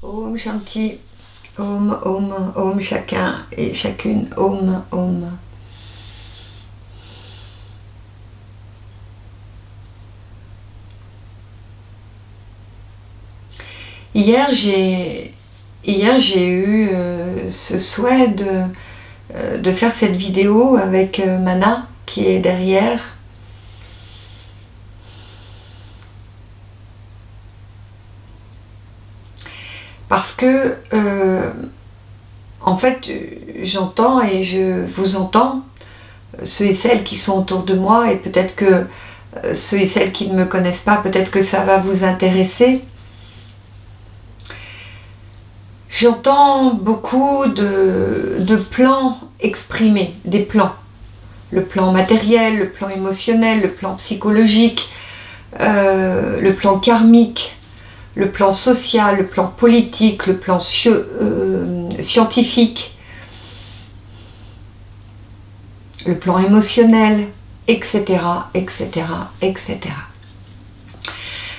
Om Shanti, Om, Om, Om, chacun et chacune, Om, Om. Hier, j'ai eu ce souhait de faire cette vidéo avec Mana qui est derrière. Parce que, en fait, j'entends et je vous entends, ceux et celles qui sont autour de moi, et peut-être que ceux et celles qui ne me connaissent pas, peut-être que ça va vous intéresser. J'entends beaucoup de plans exprimés, des plans. Le plan matériel, le plan émotionnel, le plan psychologique, le plan karmique, le plan social, le plan politique, le plan scientifique, le plan émotionnel, etc., etc., etc.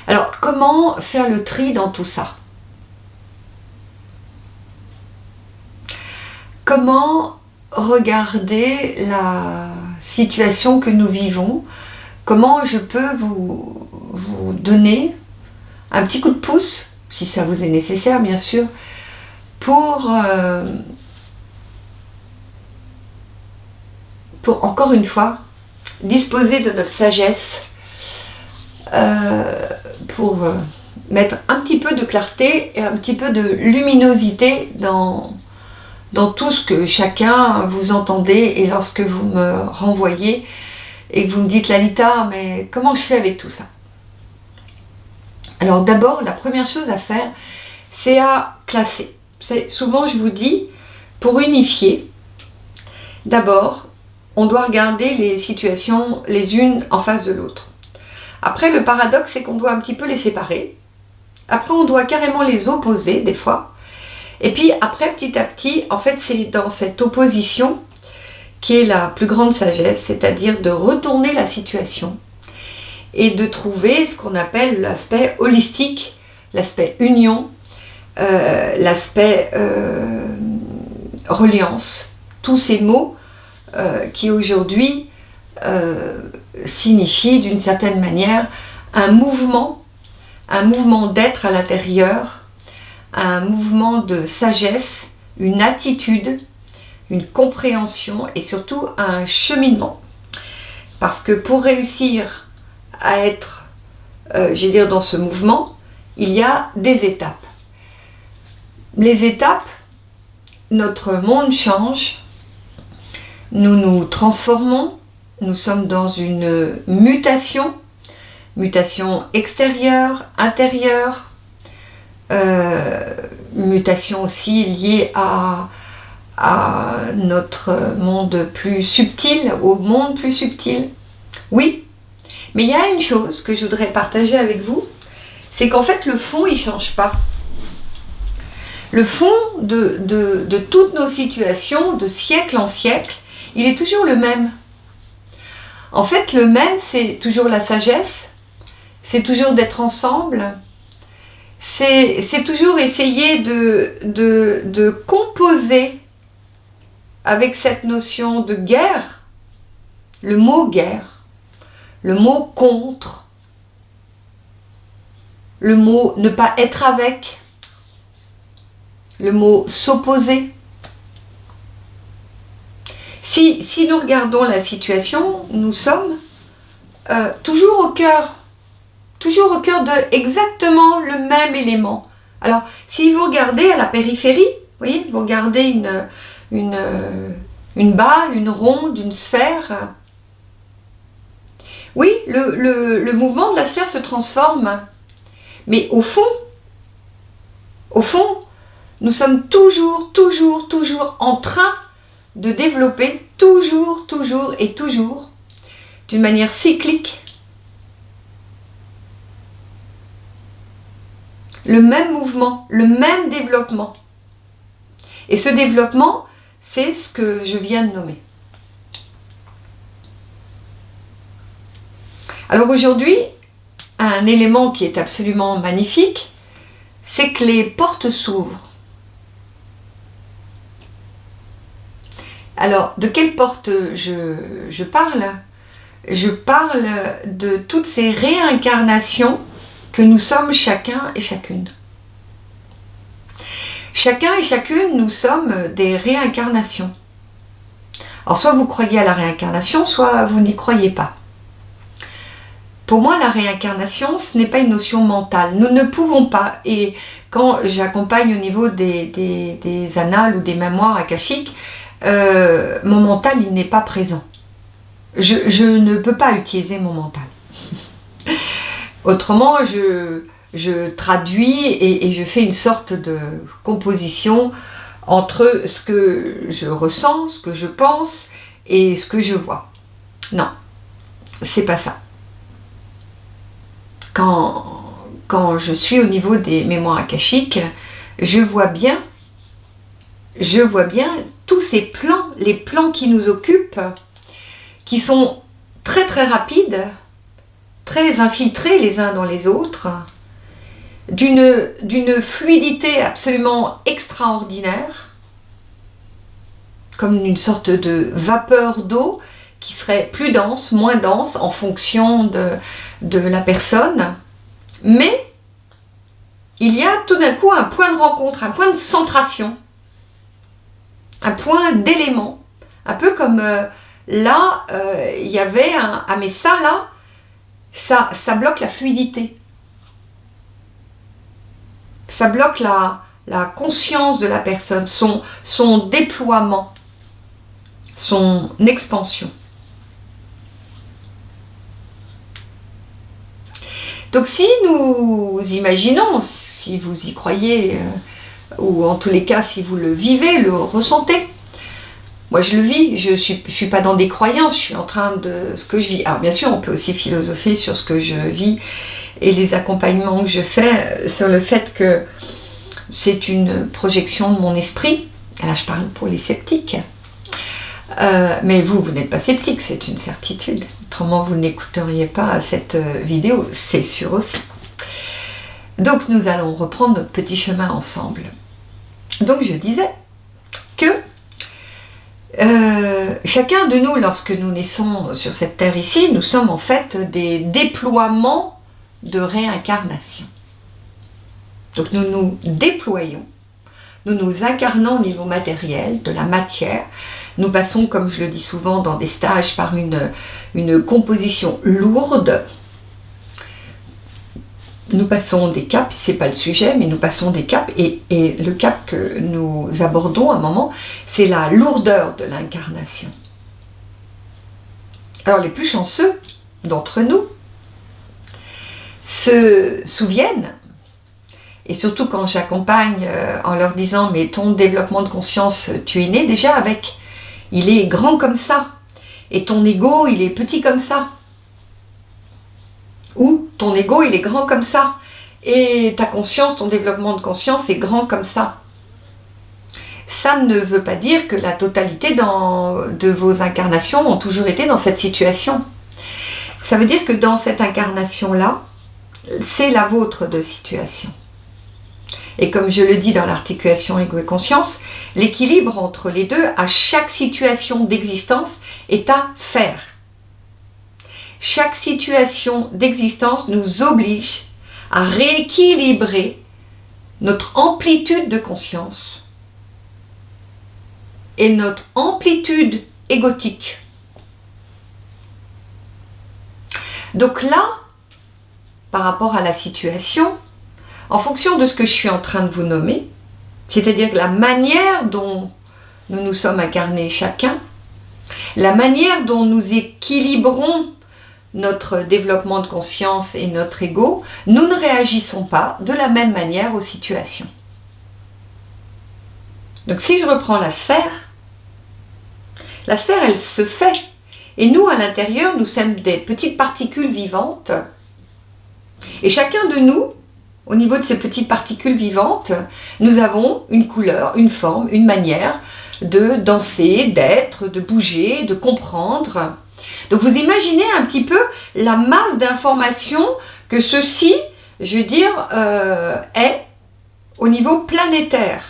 Alors, comment faire le tri dans tout ça? Comment regarder la situation que nous vivons? Comment je peux vous donner un petit coup de pouce, si ça vous est nécessaire bien sûr, pour encore une fois disposer de notre sagesse, pour mettre un petit peu de clarté et un petit peu de luminosité dans tout ce que chacun vous entendez, et lorsque vous me renvoyez et que vous me dites Lalita, mais comment je fais avec tout ça? Alors d'abord, la première chose à faire, c'est à classer. Souvent je vous dis, pour unifier, d'abord, on doit regarder les situations les unes en face de l'autre. Après, le paradoxe, c'est qu'on doit un petit peu les séparer. Après, on doit carrément les opposer des fois. Et puis après, petit à petit, en fait, c'est dans cette opposition qui est la plus grande sagesse, c'est-à-dire de retourner la situation et de trouver ce qu'on appelle l'aspect holistique, l'aspect union, l'aspect reliance. Tous ces mots qui aujourd'hui signifient d'une certaine manière un mouvement d'être à l'intérieur, un mouvement de sagesse, une attitude, une compréhension et surtout un cheminement. Parce que pour réussir à être, dans ce mouvement, il y a des étapes. Les étapes, notre monde change, nous nous transformons, nous sommes dans une mutation extérieure, intérieure, mutation aussi liée à notre monde plus subtil, au monde plus subtil. Oui, mais il y a une chose que je voudrais partager avec vous, c'est qu'en fait le fond il ne change pas. Le fond de toutes nos situations, de siècle en siècle, il est toujours le même. En fait, le même, c'est toujours la sagesse, c'est toujours d'être ensemble, c'est toujours essayer de composer avec cette notion de guerre, le mot guerre, le mot contre, le mot ne pas être avec, le mot s'opposer. Si nous regardons la situation, nous sommes toujours au cœur de exactement le même élément. Alors, si vous regardez à la périphérie, vous voyez, vous regardez une balle, une ronde, une sphère, oui, le mouvement de la sphère se transforme, mais au fond, nous sommes toujours en train de développer, toujours et toujours, d'une manière cyclique, le même mouvement, le même développement. Et ce développement, c'est ce que je viens de nommer. Alors aujourd'hui, un élément qui est absolument magnifique, c'est que les portes s'ouvrent. Alors, de quelle porte je parle? Je parle de toutes ces réincarnations que nous sommes chacun et chacune. Chacun et chacune, nous sommes des réincarnations. Alors, soit vous croyez à la réincarnation, soit vous n'y croyez pas. Pour moi, la réincarnation, ce n'est pas une notion mentale. Nous ne pouvons pas, et quand j'accompagne au niveau des annales ou des mémoires akashiques, mon mental, il n'est pas présent. Je ne peux pas utiliser mon mental. Autrement, je traduis et je fais une sorte de composition entre ce que je ressens, ce que je pense et ce que je vois. Non, c'est pas ça. Quand je suis au niveau des mémoires akashiques, je vois bien tous ces plans, les plans qui nous occupent, qui sont très très rapides, très infiltrés les uns dans les autres, d'une fluidité absolument extraordinaire, comme une sorte de vapeur d'eau qui serait plus dense, moins dense en fonction de la personne, mais il y a tout d'un coup un point de rencontre, un point de centration, un point d'élément, un peu comme là, il y avait un... Ah mais ça là, ça bloque la fluidité. Ça bloque la conscience de la personne, son déploiement, son expansion. Donc si nous imaginons, si vous y croyez, ou en tous les cas si vous le vivez, le ressentez, moi je le vis, je suis pas dans des croyances, je suis en train de ce que je vis. Alors bien sûr on peut aussi philosopher sur ce que je vis et les accompagnements que je fais, sur le fait que c'est une projection de mon esprit. Là je parle pour les sceptiques. Mais vous n'êtes pas sceptique, c'est une certitude. Autrement, vous n'écouteriez pas cette vidéo, c'est sûr aussi. Donc, nous allons reprendre notre petit chemin ensemble. Donc, je disais que chacun de nous, lorsque nous naissons sur cette terre ici, nous sommes en fait des déploiements de réincarnation. Donc, nous nous déployons, nous nous incarnons au niveau matériel, de la matière. Nous passons, comme je le dis souvent dans des stages, par une composition lourde. Nous passons des caps, c'est pas le sujet, mais nous passons des caps et le cap que nous abordons à un moment, c'est la lourdeur de l'incarnation. Alors les plus chanceux d'entre nous se souviennent, et surtout quand j'accompagne en leur disant « mais ton développement de conscience, tu es né déjà avec ». Il est grand comme ça, et ton ego, il est petit comme ça. Ou ton ego, il est grand comme ça, et ta conscience, ton développement de conscience est grand comme ça. Ça ne veut pas dire que la totalité de vos incarnations ont toujours été dans cette situation. Ça veut dire que dans cette incarnation-là, c'est la vôtre de situation. Et comme je le dis dans l'articulation ego et conscience, l'équilibre entre les deux à chaque situation d'existence est à faire. Chaque situation d'existence nous oblige à rééquilibrer notre amplitude de conscience et notre amplitude égotique. Donc là, par rapport à la situation, en fonction de ce que je suis en train de vous nommer, c'est-à-dire la manière dont nous nous sommes incarnés chacun, la manière dont nous équilibrons notre développement de conscience et notre ego, nous ne réagissons pas de la même manière aux situations. Donc si je reprends la sphère, elle se fait. Et nous, à l'intérieur, nous sommes des petites particules vivantes. Et chacun de nous, au niveau de ces petites particules vivantes, nous avons une couleur, une forme, une manière de danser, d'être, de bouger, de comprendre. Donc vous imaginez un petit peu la masse d'informations que ceci, je veux dire, est au niveau planétaire.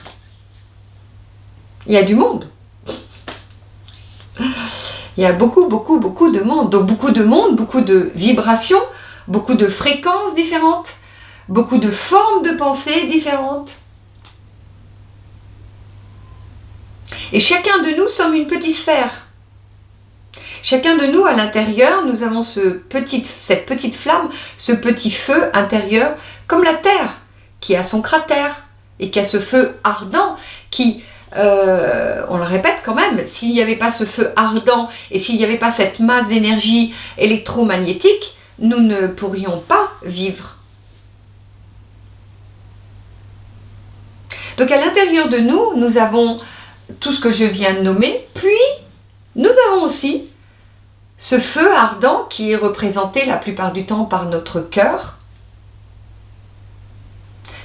Il y a du monde. Il y a beaucoup de monde. Donc beaucoup de monde, beaucoup de vibrations, beaucoup de fréquences différentes, beaucoup de formes de pensée différentes. Et chacun de nous sommes une petite sphère. Chacun de nous, à l'intérieur, nous avons cette petite flamme, ce petit feu intérieur, comme la Terre, qui a son cratère, et qui a ce feu ardent, qui, on le répète quand même, s'il n'y avait pas ce feu ardent, et s'il n'y avait pas cette masse d'énergie électromagnétique, nous ne pourrions pas vivre. Donc à l'intérieur de nous, nous avons tout ce que je viens de nommer, puis nous avons aussi ce feu ardent qui est représenté la plupart du temps par notre cœur,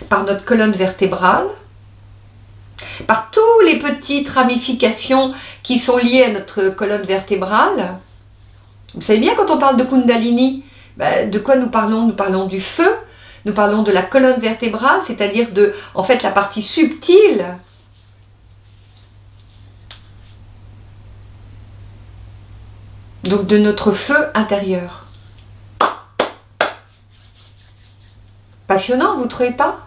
par notre colonne vertébrale, par toutes les petites ramifications qui sont liées à notre colonne vertébrale. Vous savez bien, quand on parle de Kundalini, de quoi nous parlons? Nous parlons du feu, nous parlons de la colonne vertébrale, c'est-à-dire en fait, la partie subtile donc de notre feu intérieur. Passionnant, vous ne trouvez pas?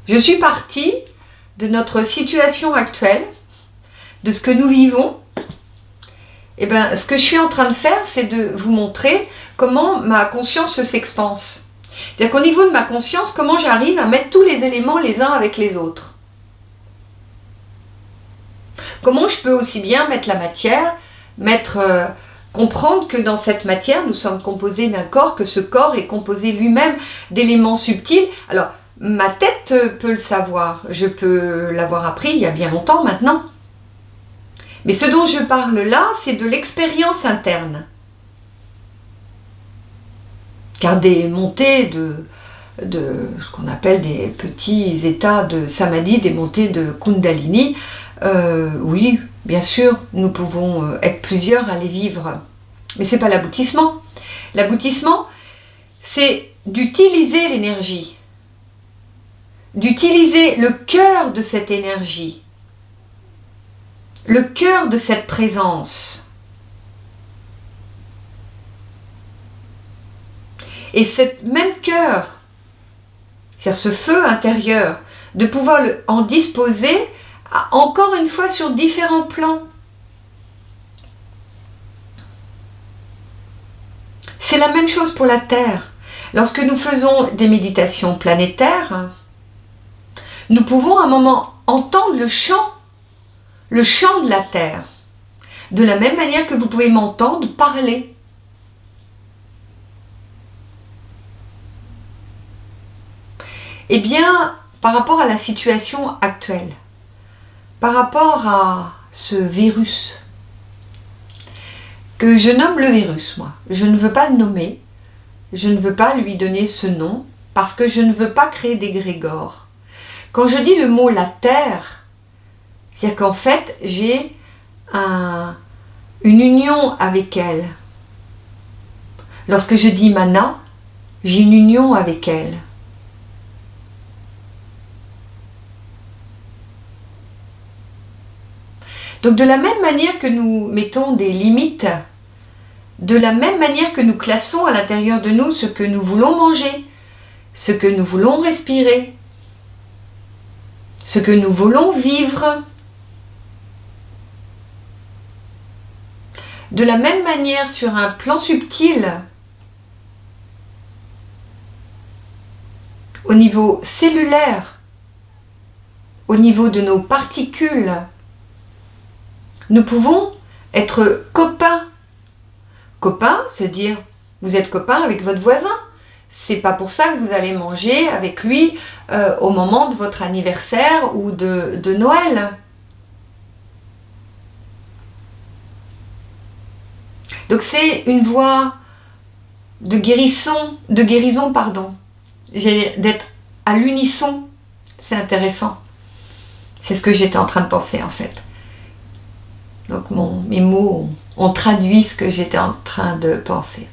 Je suis partie de notre situation actuelle, de ce que nous vivons. Et bien, ce que je suis en train de faire, c'est de vous montrer comment ma conscience s'expanse. C'est-à-dire qu'au niveau de ma conscience, comment j'arrive à mettre tous les éléments les uns avec les autres. Comment je peux aussi bien mettre la matière, comprendre que dans cette matière, nous sommes composés d'un corps, que ce corps est composé lui-même d'éléments subtils. Alors, ma tête peut le savoir, je peux l'avoir appris il y a bien longtemps maintenant. Mais ce dont je parle là, c'est de l'expérience interne. Car des montées de ce qu'on appelle des petits états de samadhi, des montées de kundalini, oui, bien sûr, nous pouvons être plusieurs à les vivre. Mais ce n'est pas l'aboutissement. L'aboutissement, c'est d'utiliser l'énergie, d'utiliser le cœur de cette énergie, le cœur de cette présence. Et ce même cœur, c'est-à-dire ce feu intérieur, de pouvoir en disposer encore une fois sur différents plans. C'est la même chose pour la Terre. Lorsque nous faisons des méditations planétaires, nous pouvons à un moment entendre le chant de la Terre, de la même manière que vous pouvez m'entendre parler. Eh bien, par rapport à la situation actuelle, par rapport à ce virus, que je nomme le virus, moi, je ne veux pas le nommer, je ne veux pas lui donner ce nom, parce que je ne veux pas créer d'égrégore. Quand je dis le mot la Terre, c'est-à-dire qu'en fait, j'ai une union avec elle. Lorsque je dis Mana, j'ai une union avec elle. Donc de la même manière que nous mettons des limites, de la même manière que nous classons à l'intérieur de nous ce que nous voulons manger, ce que nous voulons respirer, ce que nous voulons vivre, de la même manière sur un plan subtil, au niveau cellulaire, au niveau de nos particules, nous pouvons être copains. Copains, se dire, vous êtes copain avec votre voisin. C'est pas pour ça que vous allez manger avec lui au moment de votre anniversaire ou de Noël. Donc c'est une voie de guérison, pardon. D'être à l'unisson. C'est intéressant. C'est ce que j'étais en train de penser en fait. Donc mes mots ont traduit ce que j'étais en train de penser.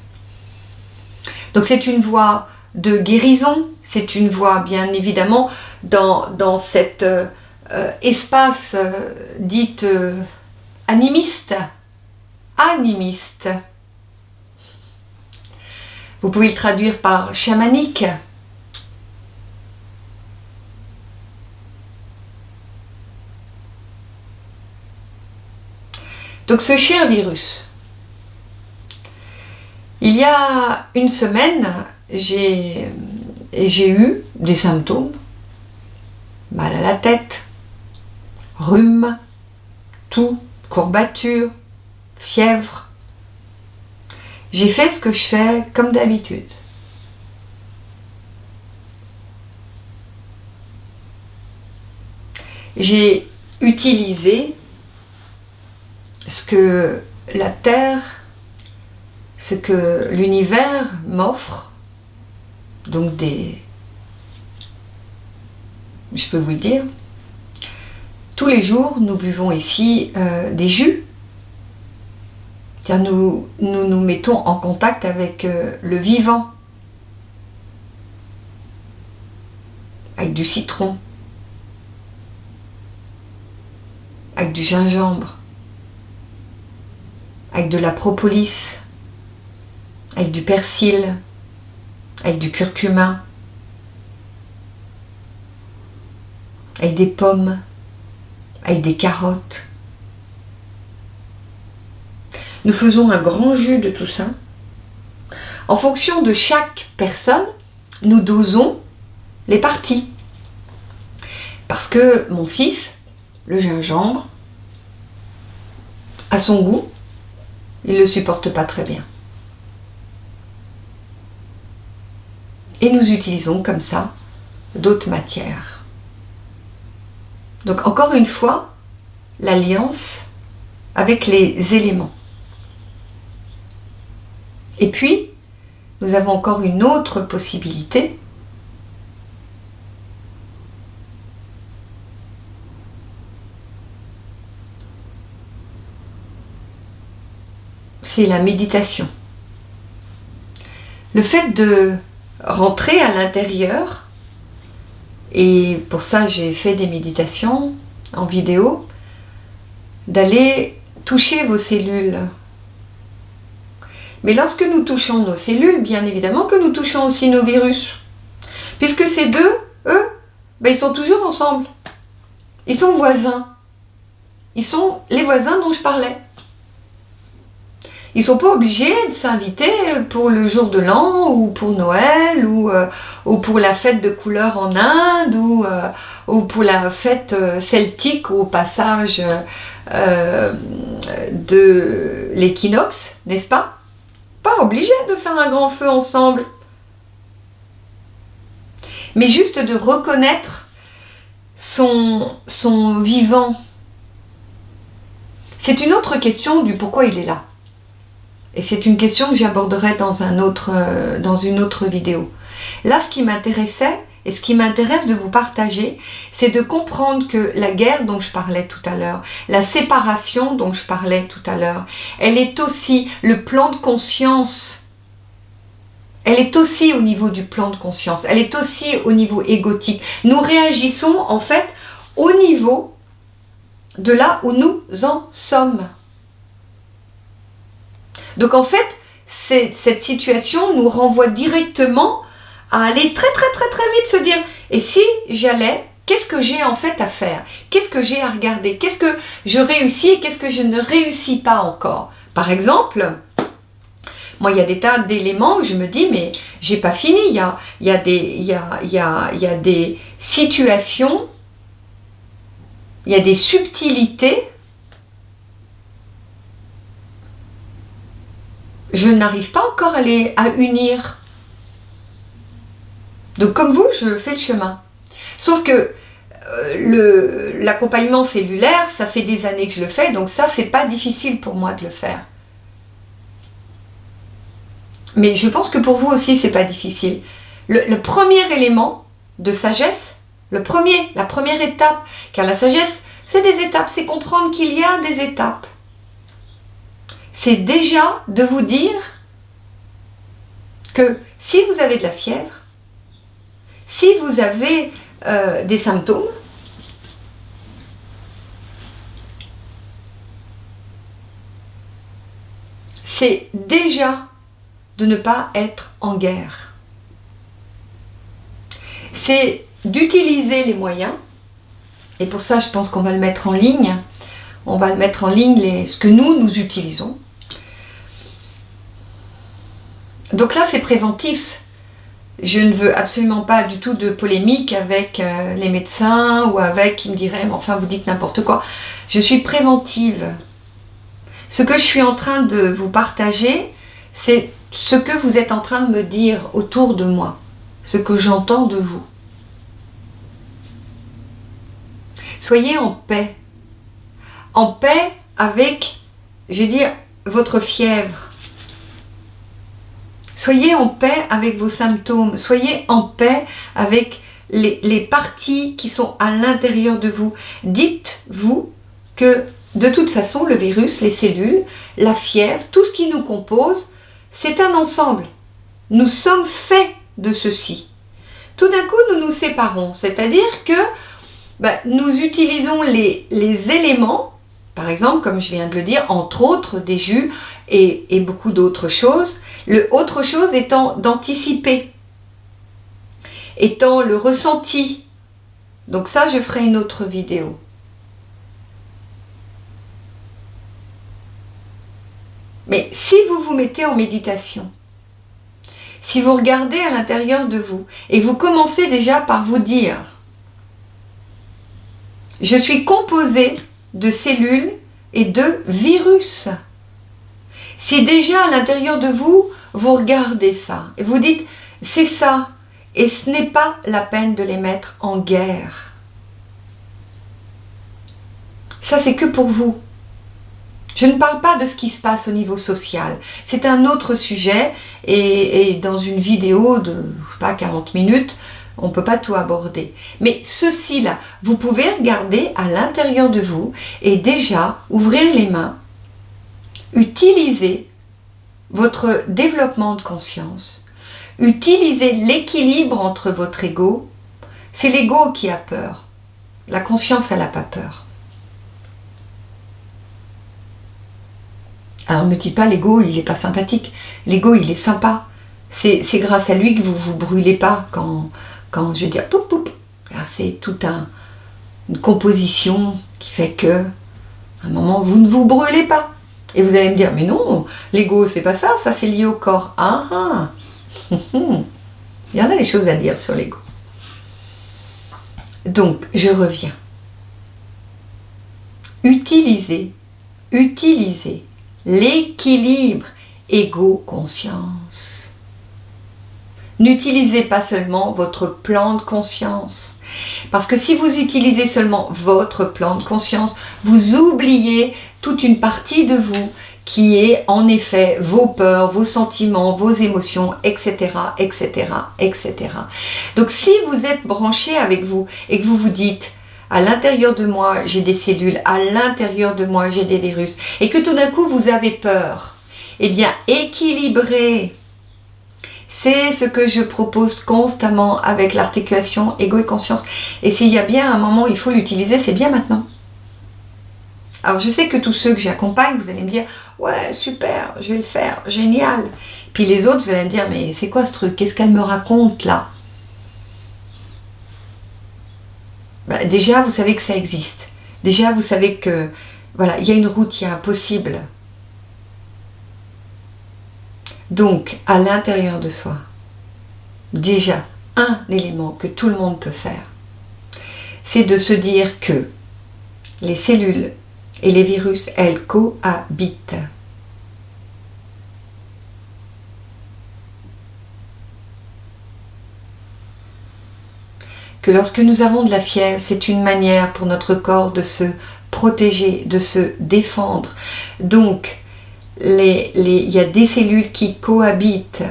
Donc c'est une voie de guérison, c'est une voie bien évidemment dans cet espace dit animiste. Animiste. Vous pouvez le traduire par chamanique. Donc ce cher virus, il y a une semaine, j'ai eu des symptômes, mal à la tête, rhume, toux, courbature, fièvre. J'ai fait ce que je fais comme d'habitude. J'ai utilisé ce que la Terre, ce que l'univers m'offre, donc je peux vous le dire, tous les jours nous buvons ici des jus. Nous nous mettons en contact avec le vivant, avec du citron, avec du gingembre, avec de la propolis, avec du persil, avec du curcuma, avec des pommes, avec des carottes. Nous faisons un grand jus de tout ça. En fonction de chaque personne, nous dosons les parties. Parce que mon fils, le gingembre, à son goût, il ne le supporte pas très bien. Et nous utilisons comme ça d'autres matières. Donc encore une fois, l'alliance avec les éléments. Et puis, nous avons encore une autre possibilité. C'est la méditation. Le fait de rentrer à l'intérieur, et pour ça j'ai fait des méditations en vidéo, d'aller toucher vos cellules. Mais lorsque nous touchons nos cellules, bien évidemment que nous touchons aussi nos virus. Puisque ces deux, eux, ils sont toujours ensemble. Ils sont voisins. Ils sont les voisins dont je parlais. Ils ne sont pas obligés de s'inviter pour le jour de l'an, ou pour Noël, ou pour la fête de couleur en Inde, ou pour la fête celtique au passage de l'équinoxe, n'est-ce pas? Pas obligé de faire un grand feu ensemble. Mais juste de reconnaître son vivant. C'est une autre question du pourquoi il est là. Et c'est une question que j'aborderai dans une autre vidéo. Là, ce qui m'intéressait, et ce qui m'intéresse de vous partager, c'est de comprendre que la guerre dont je parlais tout à l'heure, la séparation dont je parlais tout à l'heure, elle est aussi le plan de conscience. Elle est aussi au niveau du plan de conscience. Elle est aussi au niveau égotique. Nous réagissons en fait au niveau de là où nous en sommes. Donc en fait, cette situation nous renvoie directement à aller très vite se dire, et si j'allais, qu'est-ce que j'ai en fait à faire? Qu'est-ce que j'ai à regarder? Qu'est-ce que je réussis et qu'est-ce que je ne réussis pas encore? Par exemple, moi il y a des tas d'éléments où je me dis, mais j'ai pas fini, il y a des situations, il y a des subtilités, je n'arrive pas encore à unir. Donc comme vous, je fais le chemin. Sauf que l'accompagnement cellulaire, ça fait des années que je le fais, donc ça, c'est pas difficile pour moi de le faire. Mais je pense que pour vous aussi, c'est pas difficile. Le premier élément de sagesse, la première étape, car la sagesse, c'est des étapes, c'est comprendre qu'il y a des étapes. C'est déjà de vous dire que si vous avez de la fièvre, si vous avez des symptômes. C'est déjà de ne pas être en guerre. C'est d'utiliser les moyens, et pour ça je pense qu'on va le mettre en ligne. On va le mettre en ligne, ce que nous utilisons. Donc là c'est préventif. Je ne veux absolument pas du tout de polémique avec les médecins ou avec qui me diraient mais enfin vous dites n'importe quoi. Je suis préventive. Ce que je suis en train de vous partager, c'est ce que vous êtes en train de me dire autour de moi, ce que j'entends de vous. Soyez en paix avec, je vais dire, votre fièvre. Soyez en paix avec vos symptômes, soyez en paix avec les parties qui sont à l'intérieur de vous. Dites-vous que de toute façon, le virus, les cellules, la fièvre, tout ce qui nous compose, c'est un ensemble. Nous sommes faits de ceci. Tout d'un coup, nous nous séparons, c'est-à-dire que nous utilisons les éléments, par exemple, comme je viens de le dire, entre autres des jus et beaucoup d'autres choses. Le autre chose étant d'anticiper, étant le ressenti. Donc ça, je ferai une autre vidéo. Mais si vous vous mettez en méditation, si vous regardez à l'intérieur de vous et vous commencez déjà par vous dire « Je suis composé de cellules et de virus ». Si déjà à l'intérieur de vous, vous regardez ça et vous dites « C'est ça » et ce n'est pas la peine de les mettre en guerre. Ça, c'est que pour vous. Je ne parle pas de ce qui se passe au niveau social. C'est un autre sujet et dans une vidéo de, je sais pas, 40 minutes, on ne peut pas tout aborder. Mais ceci-là, vous pouvez regarder à l'intérieur de vous et déjà ouvrir les mains, utiliser votre développement de conscience, utiliser l'équilibre entre votre ego. C'est l'ego qui a peur. La conscience, elle n'a pas peur. Alors ne me dites pas l'ego il n'est pas sympathique, l'ego il est sympa, c'est grâce à lui que vous ne vous brûlez pas quand je veux dire poup poup. C'est toute une composition qui fait que à un moment vous ne vous brûlez pas. Et vous allez me dire mais non, l'ego c'est pas ça, ça c'est lié au corps. Ah il y en a des choses à dire sur l'ego. Donc je reviens. Utilisez l'équilibre ego-conscience. N'utilisez pas seulement votre plan de conscience. Parce que si vous utilisez seulement votre plan de conscience, vous oubliez toute une partie de vous qui est en effet vos peurs, vos sentiments, vos émotions, etc., etc., etc. Donc si vous êtes branché avec vous et que vous vous dites à l'intérieur de moi, j'ai des cellules, à l'intérieur de moi, j'ai des virus, et que tout d'un coup, vous avez peur, eh bien, équilibrez. C'est ce que je propose constamment avec l'articulation ego et conscience. Et s'il y a bien un moment où il faut l'utiliser, c'est bien maintenant. Alors, je sais que tous ceux que j'accompagne, vous allez me dire « Ouais, super, je vais le faire, génial !» Puis les autres, vous allez me dire « Mais c'est quoi ce truc? Qu'est-ce qu'elle me raconte là ?» Déjà, vous savez que ça existe. Déjà, vous savez que, voilà, il y a une route, il y a un possible. Donc, à l'intérieur de soi, déjà, un élément que tout le monde peut faire, c'est de se dire que les cellules et les virus, elles cohabitent. Que lorsque nous avons de la fièvre, c'est une manière pour notre corps de se protéger, de se défendre. Donc, il y a des cellules qui cohabitent.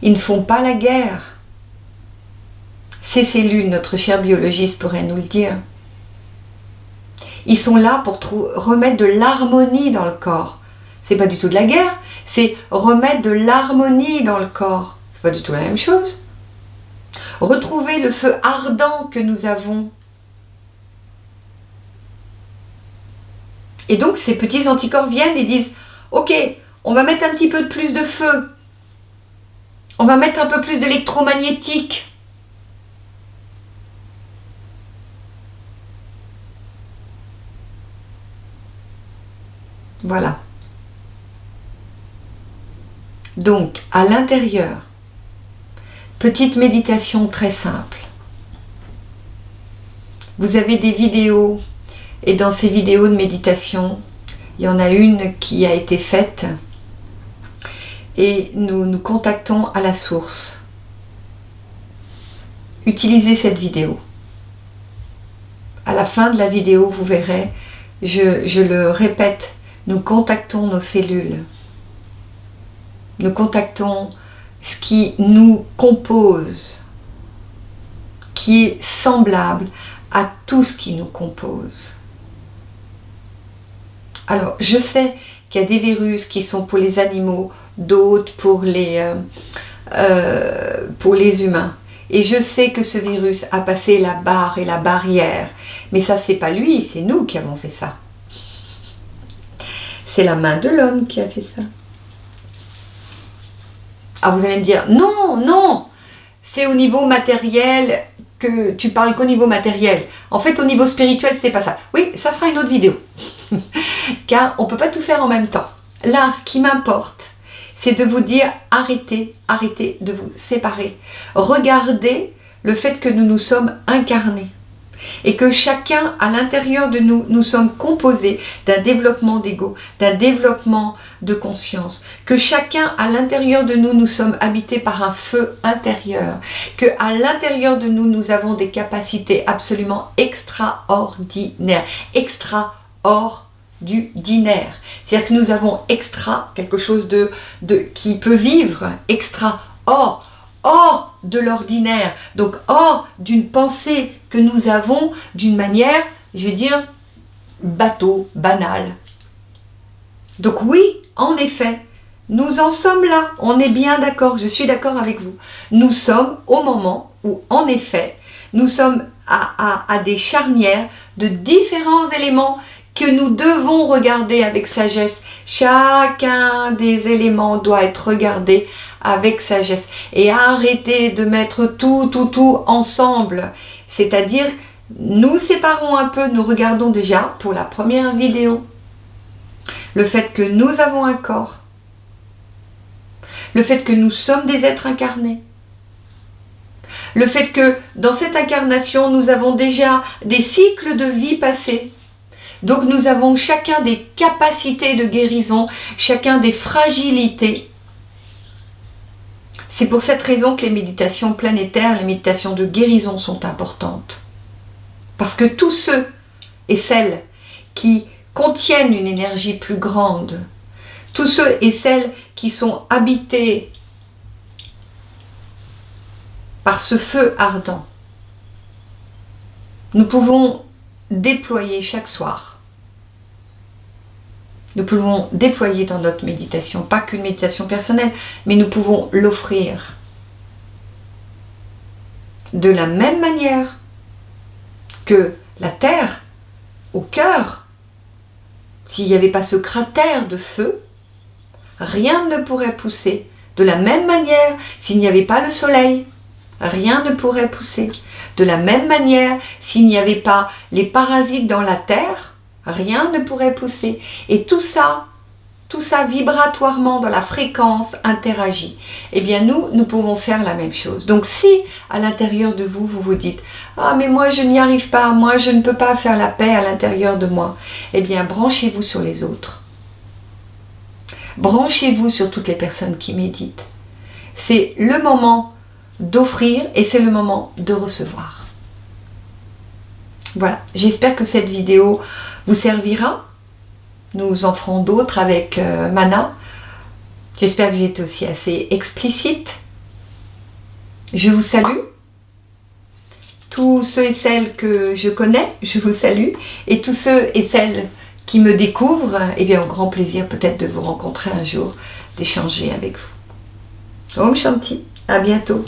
Ils ne font pas la guerre. Ces cellules, notre cher biologiste pourrait nous le dire, ils sont là pour remettre de l'harmonie dans le corps. C'est pas du tout de la guerre, c'est remettre de l'harmonie dans le corps. C'est pas du tout la même chose. Retrouver le feu ardent que nous avons. Et donc ces petits anticorps viennent et disent « Ok, on va mettre un petit peu plus de feu. On va mettre un peu plus d'électromagnétique. » Voilà. Donc, à l'intérieur, petite méditation très simple. Vous avez des vidéos, et dans ces vidéos de méditation, il y en a une qui a été faite, et nous nous contactons à la source. Utilisez cette vidéo. À la fin de la vidéo, vous verrez, je le répète, nous contactons nos cellules. Nous contactons ce qui nous compose, qui est semblable à tout ce qui nous compose. Alors, je sais qu'il y a des virus qui sont pour les animaux, d'autres pour les humains. Et je sais que ce virus a passé la barre et la barrière. Mais ça, c'est pas lui, c'est nous qui avons fait ça. C'est la main de l'homme qui a fait ça. Alors vous allez me dire, non, non, c'est au niveau matériel que tu parles qu'au niveau matériel. En fait, au niveau spirituel, c'est pas ça. Oui, ça sera une autre vidéo. Car on ne peut pas tout faire en même temps. Là, ce qui m'importe, c'est de vous dire, arrêtez, arrêtez de vous séparer. Regardez le fait que nous nous sommes incarnés. Et que chacun, à l'intérieur de nous, nous sommes composés d'un développement d'ego, d'un développement de conscience. Que chacun, à l'intérieur de nous, nous sommes habités par un feu intérieur. Que à l'intérieur de nous, nous avons des capacités absolument extraordinaires. Extraordinaires. C'est-à-dire que nous avons quelque chose qui peut vivre, hors de l'ordinaire, donc hors d'une pensée que nous avons d'une manière, je vais dire, bateau, banale. Donc oui, en effet, nous en sommes là, on est bien d'accord, je suis d'accord avec vous. Nous sommes au moment où, en effet, nous sommes à des charnières de différents éléments que nous devons regarder avec sagesse. Chacun des éléments doit être regardé avec sagesse et arrêter de mettre tout ensemble. C'est-à-dire, nous séparons un peu, nous regardons déjà pour la première vidéo le fait que nous avons un corps, le fait que nous sommes des êtres incarnés, le fait que dans cette incarnation, nous avons déjà des cycles de vie passés. Donc nous avons chacun des capacités de guérison, chacun des fragilités. C'est pour cette raison que les méditations planétaires, les méditations de guérison sont importantes. Parce que tous ceux et celles qui contiennent une énergie plus grande, tous ceux et celles qui sont habités par ce feu ardent, nous pouvons déployer chaque soir. Nous pouvons déployer dans notre méditation, pas qu'une méditation personnelle, mais nous pouvons l'offrir. De la même manière que la Terre, au cœur, s'il n'y avait pas ce cratère de feu, rien ne pourrait pousser. De la même manière, s'il n'y avait pas le soleil, rien ne pourrait pousser. De la même manière, s'il n'y avait pas les parasites dans la terre, rien ne pourrait pousser. Et tout ça vibratoirement dans la fréquence interagit. Eh bien nous pouvons faire la même chose. Donc si à l'intérieur de vous, vous vous dites « Ah mais moi je n'y arrive pas, moi je ne peux pas faire la paix à l'intérieur de moi », eh bien branchez-vous sur les autres. Branchez-vous sur toutes les personnes qui méditent. C'est le moment d'offrir et c'est le moment de recevoir. Voilà, j'espère que cette vidéo vous servira. Nous en ferons d'autres avec Mana. J'espère que j'ai été aussi assez explicite. Je vous salue. Tous ceux et celles que je connais, je vous salue. Et tous ceux et celles qui me découvrent, eh bien au grand plaisir peut-être de vous rencontrer un jour, d'échanger avec vous. Om Shanti, à bientôt.